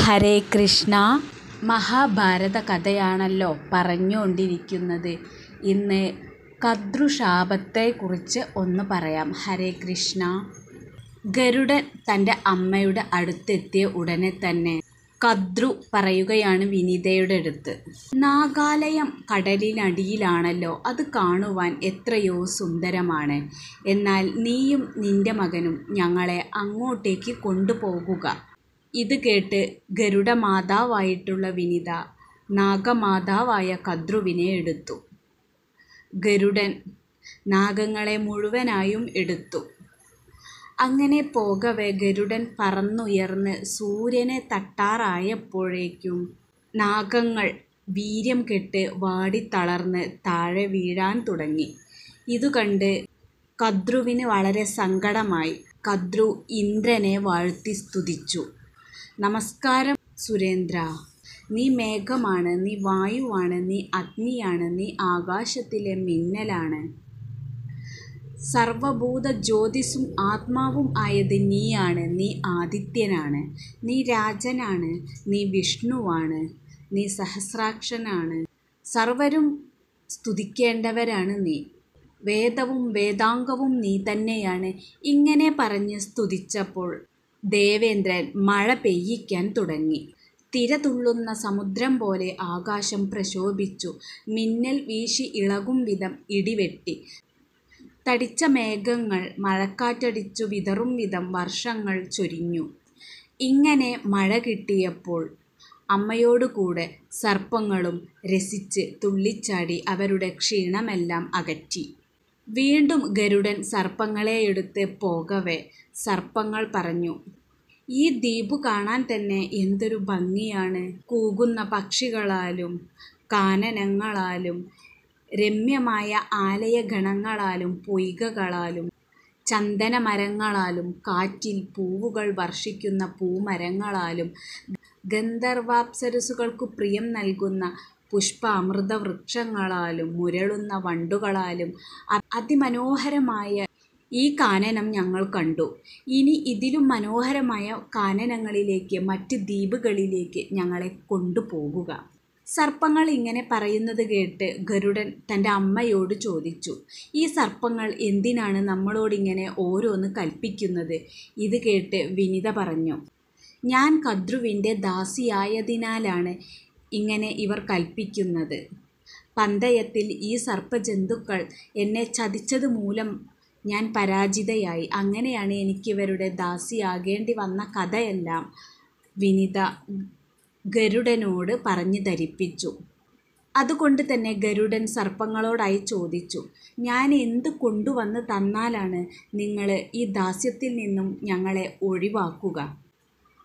ഹരേ കൃഷ്ണ. മഹാഭാരത കഥയാണല്ലോ പറഞ്ഞുകൊണ്ടിരിക്കുന്നത്. ഇന്ന് കദ്രുശാപത്തെക്കുറിച്ച് ഒന്ന് പറയാം. ഹരേ കൃഷ്ണ. ഗരുഡൻ തൻ്റെ അമ്മയുടെ അടുത്തെത്തിയ ഉടനെ തന്നെ കദ്രു പറയുകയാണ് വിനീതയുടെ അടുത്ത്, നാഗാലയം കടലിനടിയിലാണല്ലോ, അത് കാണുവാൻ എത്രയോ സുന്ദരമാണ്. എന്നാൽ നീയും നിന്റെ മകനും ഞങ്ങളെ അങ്ങോട്ടേക്ക് കൊണ്ടുപോകുക. ഇത് കേട്ട് ഗരുഡമാതാവായിട്ടുള്ള വിനീത നാഗമാതാവായ കദ്രുവിനെ എടുത്തു. ഗരുഡൻ നാഗങ്ങളെ മുഴുവനായും എടുത്തു. അങ്ങനെ പോകവെ ഗരുഡൻ പറന്നുയർന്ന് സൂര്യനെ തട്ടാറായപ്പോഴേക്കും നാഗങ്ങൾ വീര്യം കെട്ട് വാടിത്തളർന്ന് താഴെ വീഴാൻ തുടങ്ങി. ഇതുകണ്ട് കദ്രുവിന് വളരെ സങ്കടമായി. കദ്രു ഇന്ദ്രനെ വാഴ്ത്തി സ്തുതിച്ചു. നമസ്കാരം സുരേന്ദ്ര, നീ മേഘമാണ്, നീ വായുവാണ്, നീ അഗ്നിയാണ്, നീ ആകാശത്തിലെ മിന്നലാണ്. സർവഭൂത ജ്യോതിസും ആത്മാവും ആയത് നീയാണ്. നീ ആദിത്യനാണ്, നീ രാജനാണ്, നീ വിഷ്ണുവാണ്, നീ സഹസ്രാക്ഷനാണ്. സർവരും സ്തുതിക്കേണ്ടവരാണ് നീ. വേദവും വേദാംഗവും നീ തന്നെയാണ്. ഇങ്ങനെ പറഞ്ഞ് സ്തുതിച്ചപ്പോൾ ദേവേന്ദ്രൻ മഴ പെയ്യിക്കാൻ തുടങ്ങി. തിരതുള്ളുന്ന സമുദ്രം പോലെ ആകാശം പ്രശോഭിച്ചു. മിന്നൽ വീശി ഇളകും വിധം ഇടിവെട്ടി. തടിച്ച മേഘങ്ങൾ മഴക്കാറ്റടിച്ചു വിതറും വിധം വർഷങ്ങൾ ചൊരിഞ്ഞു. ഇങ്ങനെ മഴ കിട്ടിയപ്പോൾ അമ്മയോടുകൂടെ സർപ്പങ്ങളും രസിച്ച് തുള്ളിച്ചാടി അവരുടെ ക്ഷീണമെല്ലാം അകറ്റി. വീണ്ടും ഗരുഡൻ സർപ്പങ്ങളെയെടുത്ത് പോകവെ സർപ്പങ്ങൾ പറഞ്ഞു, ഈ ദ്വീപ് കാണാൻ തന്നെ എന്തൊരു ഭംഗിയാണ്. കൂകുന്ന പക്ഷികളാലും കാനനങ്ങളാലും രമ്യമായ ആലയഗണങ്ങളാലും പൊയ്കകളാലും ചന്ദനമരങ്ങളാലും കാറ്റിൽ പൂവുകൾ വർഷിക്കുന്ന പൂമരങ്ങളാലും ഗന്ധർവാപ്സരസുകൾക്കു പ്രിയം നൽകുന്ന പുഷ്പാമൃതവൃക്ഷങ്ങളാലും മുരളുന്ന വണ്ടുകളാലും അതിമനോഹരമായ ഈ കാനനം ഞങ്ങൾ കണ്ടു. ഇനി ഇതിലും മനോഹരമായ കാനനങ്ങളിലേക്ക്, മറ്റ് ദ്വീപുകളിലേക്ക് ഞങ്ങളെ കൊണ്ടുപോകുക. സർപ്പങ്ങൾ ഇങ്ങനെ പറയുന്നത് കേട്ട് ഗരുഡൻ തൻ്റെ അമ്മയോട് ചോദിച്ചു, ഈ സർപ്പങ്ങൾ എന്തിനാണ് നമ്മളോടിങ്ങനെ ഓരോന്ന് കൽപ്പിക്കുന്നത്? ഇത് കേട്ട് വിനീത പറഞ്ഞു, ഞാൻ കദ്രുവിൻ്റെ ദാസിയായതിനാലാണ് ഇങ്ങനെ ഇവർ കൽപ്പിക്കുന്നത്. പന്തയത്തിൽ ഈ സർപ്പജന്തുക്കൾ എന്നെ ചതിച്ചത് മൂലം ഞാൻ പരാജിതയായി. അങ്ങനെയാണ് എനിക്കിവരുടെ ദാസിയാകേണ്ടി വന്ന കഥയെല്ലാം വിനീത ഗരുഡനോട് പറഞ്ഞു ധരിപ്പിച്ചു. അതുകൊണ്ട് തന്നെ ഗരുഡൻ സർപ്പങ്ങളോടായി ചോദിച്ചു, ഞാൻ എന്ത് കൊണ്ടുവന്ന് തന്നാലാണ് നിങ്ങൾ ഈ ദാസ്യത്തിൽ നിന്നും ഞങ്ങളെ ഒഴിവാക്കുക?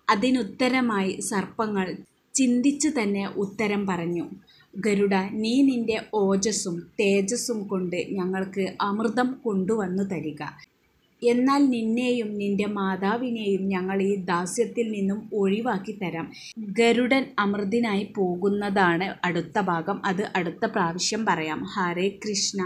അതിനുത്തരമായി സർപ്പങ്ങൾ ചിന്തിച്ച് തന്നെ ഉത്തരം പറഞ്ഞു, ഗരുഡ, നീ നിന്റെ ഓജസ്സും തേജസ്സും കൊണ്ട് ഞങ്ങൾക്ക് അമൃതം കൊണ്ടുവന്നു തരിക. എന്നാൽ നിന്നെയും നിന്റെ മാതാവിനെയും ഞങ്ങൾ ഈ ദാസ്യത്തിൽ നിന്നും ഒഴിവാക്കി തരാം. ഗരുഡൻ അമൃതിനായി പോകുന്നതാണ് അടുത്ത ഭാഗം. അത് അടുത്ത പ്രാവശ്യം പറയാം. ഹരേ കൃഷ്ണ.